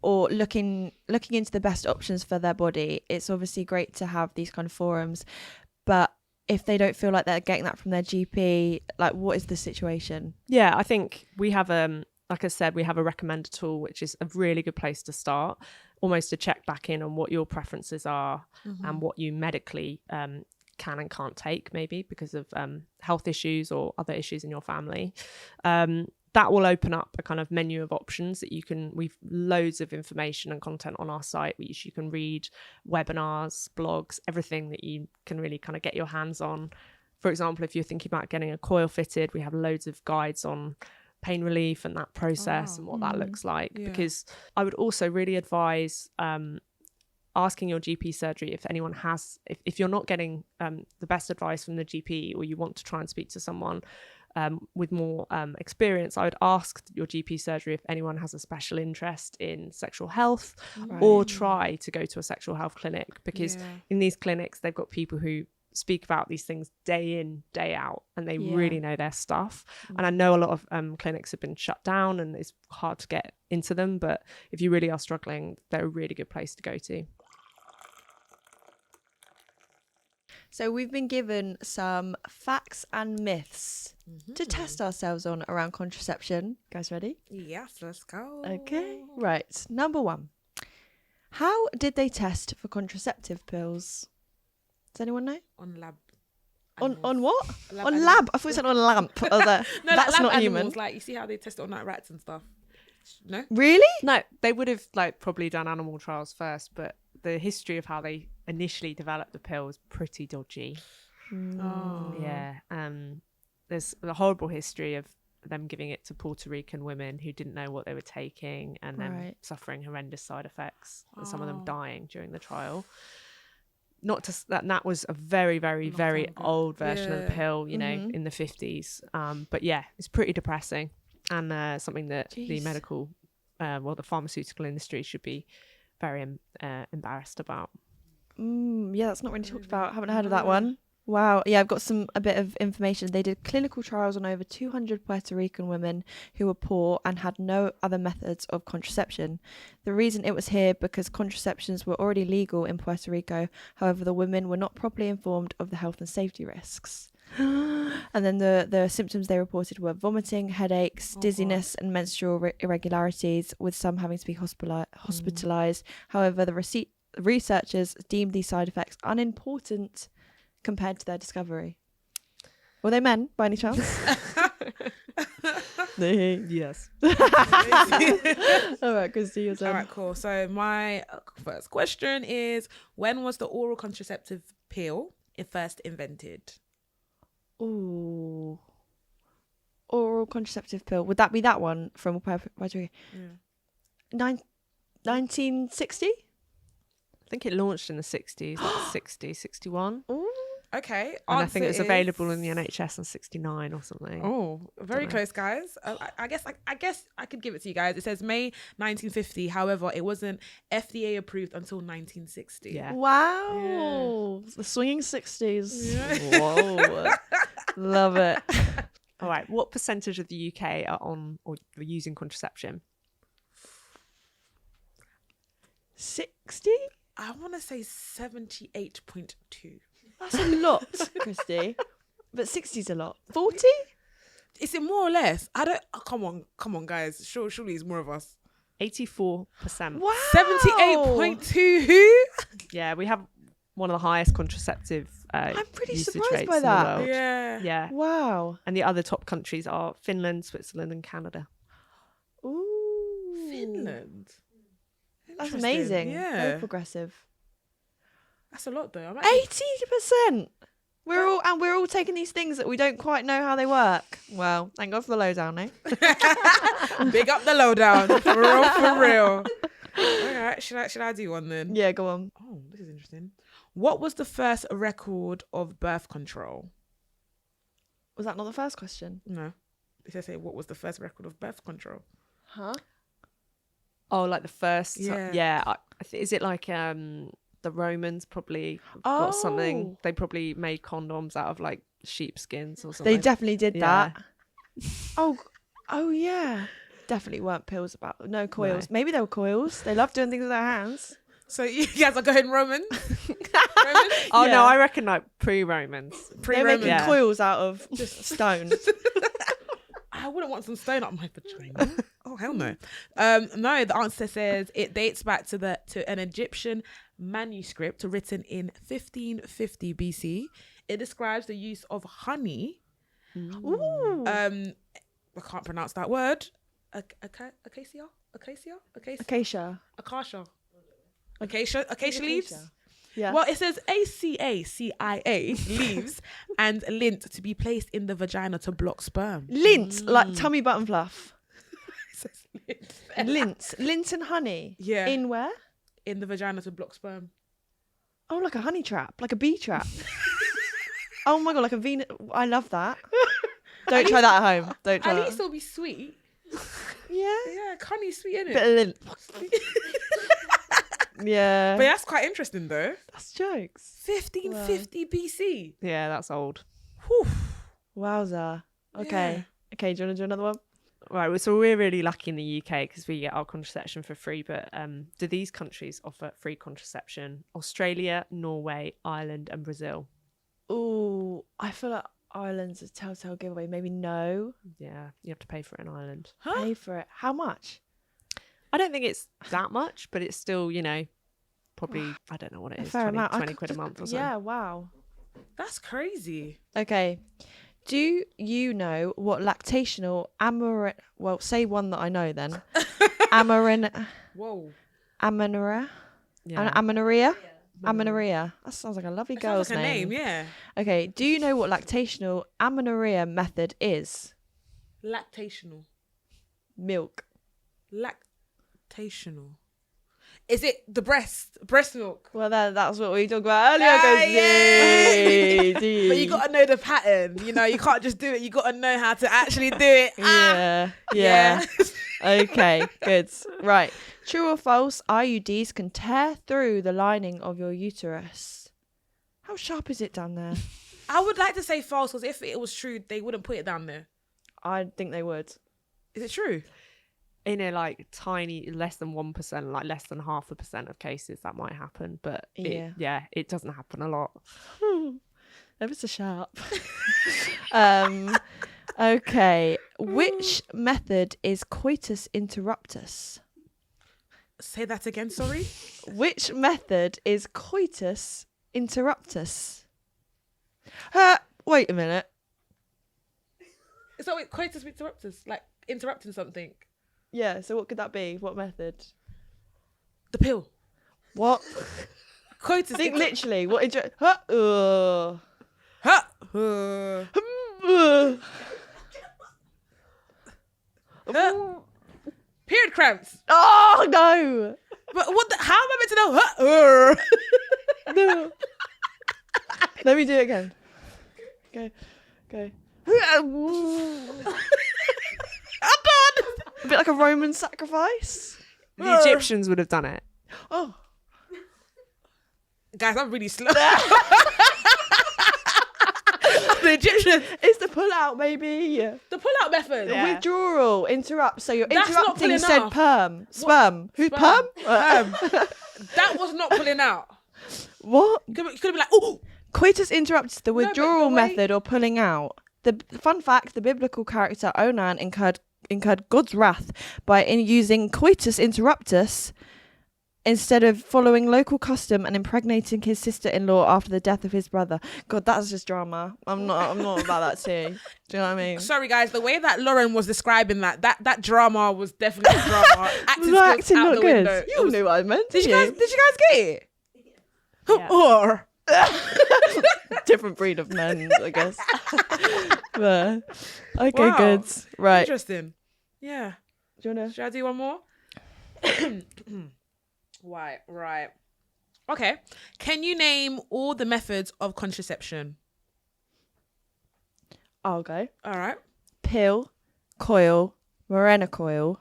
or looking into the best options for their body? It's obviously great to have these kind of forums, but if they don't feel like they're getting that from their GP, like, what is the situation? Yeah, I think we have like I said, we have a recommender tool, which is a really good place to start, almost to check back in on what your preferences are and what you medically can and can't take, maybe because of health issues or other issues in your family. That will open up a kind of menu of options that we've loads of information and content on our site, which you can read, webinars, blogs, everything that you can really kind of get your hands on. For example, if you're thinking about getting a coil fitted, we have loads of guides on pain relief and that process and what that looks like. Because I would also really advise asking your GP surgery if anyone has, if you're not getting the best advice from the GP, or you want to try and speak to someone with more experience, I would ask your GP surgery if anyone has a special interest in sexual health, or try to go to a sexual health clinic, because in these clinics they've got people who speak about these things day in, day out, and they really know their stuff. And I know a lot of clinics have been shut down and it's hard to get into them, but if you really are struggling, they're a really good place to go to. So we've been given some facts and myths to test ourselves on around contraception. Guys ready? Yes, let's go. Okay. Right. Number 1. How did they test for contraceptive pills? Does anyone know? On lab. On what? Lab on animals. lab? I thought you said on lamp. I was like, No, that's like not lab human. animals, like you see how they test it on like rats and stuff. No? Really? No, they would have like probably done animal trials first, but the history of how they initially developed the pill is pretty dodgy. Yeah. There's a horrible history of them giving it to Puerto Rican women who didn't know what they were taking, and then suffering horrendous side effects, and some of them dying during the trial. Not to that was a very, very, very old version of the pill, you know, in the 50s. But yeah, it's pretty depressing, and something that the medical, the pharmaceutical industry should be very embarrassed about. Yeah, that's not really talked about. Haven't heard of that one. Wow. Yeah, I've got a bit of information. They did clinical trials on over 200 Puerto Rican women who were poor and had no other methods of contraception. The reason it was here because contraceptions were already legal in Puerto Rico. However, the women were not properly informed of the health and safety risks. And then the symptoms they reported were vomiting, headaches, dizziness, and menstrual irregularities, with some having to be hospitalized. However, the researchers deemed these side effects unimportant compared to their discovery. Were they men, by any chance? Yes. All right, Christy, you're done. All right, cool. So my first question is, when was the oral contraceptive pill first invented? Ooh. Oral contraceptive pill. Would that be that one from Puerto Rico? 1960? I think it launched in the 60s, like 60, 61. Ooh. Okay. And I think it was Answer available is- in the NHS in 69 or something. Oh, very Dunno. close, guys. I guess I could give it to you guys. It says May 1950. However, it wasn't FDA approved until 1960. Yeah. Wow. The swinging 60s. Yeah. Whoa. Love it. All right. What percentage of the UK are on or using contraception? 60? I want to say 78.2. That's a lot, Christy. But 60's a lot. 40? Is it more or less? I don't. Oh, come on, guys. Surely it's more of us. 84%. Wow. 78.2. Who? Yeah, we have one of the highest contraceptive I'm pretty usage surprised rates by in that. the world. Yeah. Yeah. Wow. And the other top countries are Finland, Switzerland, and Canada. Ooh. Finland. That's Interesting. amazing. Yeah. Very progressive. That's a lot though. I'm actually- 80%. We're all taking these things that we don't quite know how they work. Well, thank God for the lowdown, eh? Big up the lowdown. For real, for real. All right. Should I do one then? Yeah, go on. Oh, this is interesting. What was the first record of birth control? Was that not the first question? No. It says here, what was the first record of birth control? Huh? Oh, like the first. Yeah. Yeah. Is it like the Romans probably got something? Oh. They probably made condoms out of like sheepskins or something. They definitely did Yeah. that. Oh yeah. Definitely weren't pills about. No coils. No. Maybe they were coils. They love doing things with their hands. So you guys are going Roman? Oh Yeah. no, I reckon like pre-Romans. They're making Yeah. coils out of just stone. I wouldn't want some stone up my vagina. Oh hell no. No, the answer says it dates back to an Egyptian manuscript written in 1550 BC. It describes the use of honey. Ooh. I can't pronounce that word. Acacia leaves. Yeah. Well, it says ACACIA leaves and lint to be placed in the vagina to block sperm. Lint, like tummy button fluff. It says lint. Lint and honey. Yeah. In where? In the vagina to block sperm. Oh, like a honey trap, like a bee trap. Oh my God, like a Venus. I love that. Don't try that at home. Don't try At that. least it'll be sweet. Yeah. Yeah, honey's sweet, innit? Bit of lint. Yeah. But that's quite interesting though. That's jokes. 1550 BC. Yeah, that's old. Whew. Wowza. Okay. Okay, do you want to do another one? Right, so we're really lucky in the UK because we get our contraception for free. But do these countries offer free contraception? Australia, Norway, Ireland, and Brazil. Ooh, I feel like Ireland's a telltale giveaway. Maybe no. Yeah, you have to pay for it in Ireland. Huh? Pay for it. How much? I don't think it's that much, but it's still, probably, I don't know what it A is, fair 20, amount. 20 quid a month or something. Yeah, wow. That's crazy. Okay. Do you know what lactational well, say one that I know then. Whoa. Amenorrhea? Yeah. Amenorrhea? Amenorrhea. That sounds like a lovely That girl's sounds like a name, yeah. Okay, do you know what lactational amenorrhea method is? Lactational. Milk. Lactational. Is it the breast milk? Well, that's what we talked about earlier. Yeah. But you got to know the pattern. You can't just do it. You got to know how to actually do it. Yeah. Okay, good. Right. True or false, IUDs can tear through the lining of your uterus. How sharp is it down there? I would like to say false because if it was true, they wouldn't put it down there. I think they would. Is it true? In a tiny, less than 1%, like less than 0.5% of cases that might happen. But it doesn't happen a lot. Ever so sharp. Okay. Which method is coitus interruptus? Say that again, sorry. Which method is coitus interruptus? Wait a minute. So coitus interruptus, like interrupting something. Yeah, so what could that be? What method? The pill. What? Coitus. Think literally. What? Huh? Period cramps. Oh no! But how am I meant to know? No. Let me do it again. Go. I'm done. A bit like a Roman sacrifice. The Egyptians would have done it. Oh. Guys, I'm really slow. The Egyptian. It's the pull out, maybe. The pull-out method. Yeah. Withdrawal, interrupt. So you're That's not interrupting pulling said out. perm. Sperm. Who's perm? That was not pulling out. What? You could have been like, oh. Coitus interrupts the but withdrawal the way- method or pulling out. The fun fact, the biblical character Onan incurred God's wrath by using coitus interruptus instead of following local custom and impregnating his sister-in-law after the death of his brother. God, that's just drama. I'm not about that too. Do you know what I mean? Sorry, guys. The way that Lauren was describing that drama was definitely drama. Acting Was skills acting out not the good? window. You knew what I meant. Did you guys get it? Yeah. Or Different breed of men, I guess. But, okay, Wow. good. Right. interesting. Yeah. Do you wanna? Should I do one more? Right. Okay. Can you name all the methods of contraception? I'll go. All right. Pill, coil, Mirena coil,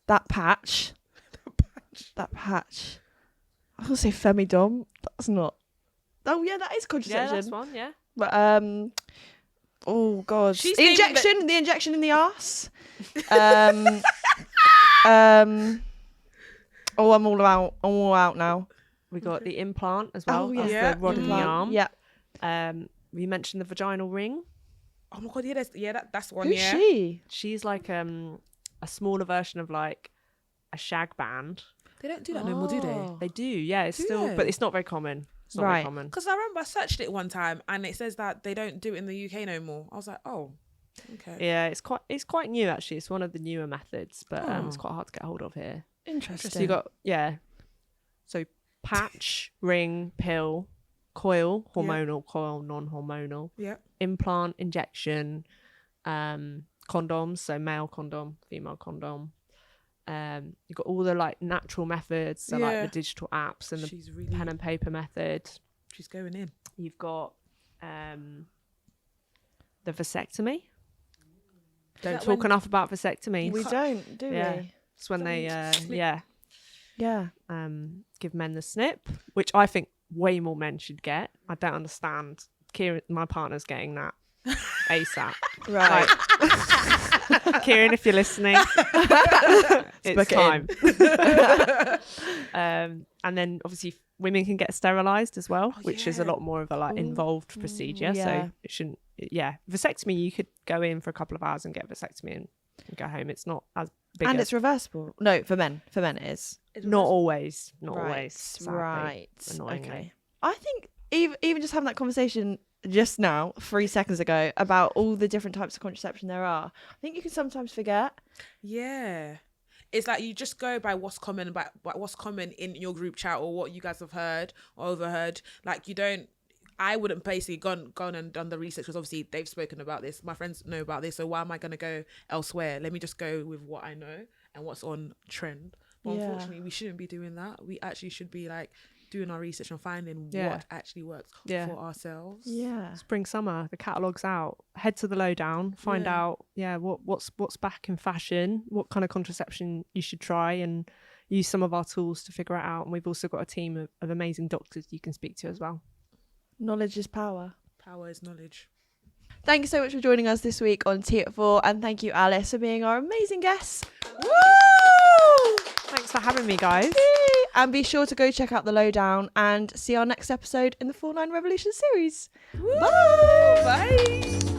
that patch. I was gonna say femidom. That's not. Oh yeah, that is Yeah, contraception. that's one. Yeah. But oh god, She's the naming injection, the injection in the arse. Oh, I'm all out now. We got the implant as well. Oh, That's yeah. the rod in the Implant. arm. Yeah. We mentioned the vaginal ring. Oh my god, yeah, that's one. Who's yeah. she? She's like a smaller version of like a shag band. They don't do that no more, do they? Oh. They do, yeah. It's Do still, they? but it's not very common. It's not Right. very common. Because I remember I searched it one time and it says that they don't do it in the UK no more. I was like, oh, okay. Yeah, it's quite new actually. It's one of the newer methods, but Oh. it's quite hard to get hold of here. Interesting. So you got so patch, ring, pill, coil, hormonal, coil, non-hormonal, Yeah. implant, injection, condoms, so male condom, female condom. You've got all the like natural methods, so like Yeah. the digital apps and the She's really pen and paper method. she's going in. You've got the vasectomy. Don't that talk when- enough about vasectomies. we don't, do Yeah. we? It's when they Slip. Yeah. give men the snip, which I think way more men should get. I don't understand. Kieran, my partner's getting that ASAP. Right. Kieran, if you're listening, it's book it time. And then obviously women can get sterilised as well, Oh, which is a yeah. lot more of a like Ooh. involved procedure. Yeah. So it shouldn't. Yeah, vasectomy you could go in for a couple of hours and get a vasectomy and go home. It's not as big. And a- it's reversible. No, for men. For men it is. not always. Not Right. always. Sadly, Right. annoyingly. Okay. I think even just having that conversation just now, 3 seconds ago, about all the different types of contraception there are, I think you can sometimes forget. Yeah. It's like you just go by what's common, by what's common in your group chat or what you guys have heard or overheard. Like you don't. I wouldn't basically gone and done the research because obviously they've spoken about this. My friends know about this, so why am I going to go elsewhere? Let me just go with what I know and what's on trend. But Yeah. unfortunately, we shouldn't be doing that. We actually should be like doing our research and finding Yeah. what actually works Yeah. for ourselves. Yeah. Spring, summer, the catalogue's out. Head to the Lowdown, find Yeah. out what's back in fashion, what kind of contraception you should try, and use some of our tools to figure it out. And we've also got a team of amazing doctors you can speak to as well. Knowledge is power. Power is knowledge. Thank you so much for joining us this week on Tea at 4, and thank you, Alice, for being our amazing guest. Woo! Thanks for having me, guys. Yay! And be sure to go check out the Lowdown and see our next episode in the 49 Revolution series. Bye. Bye.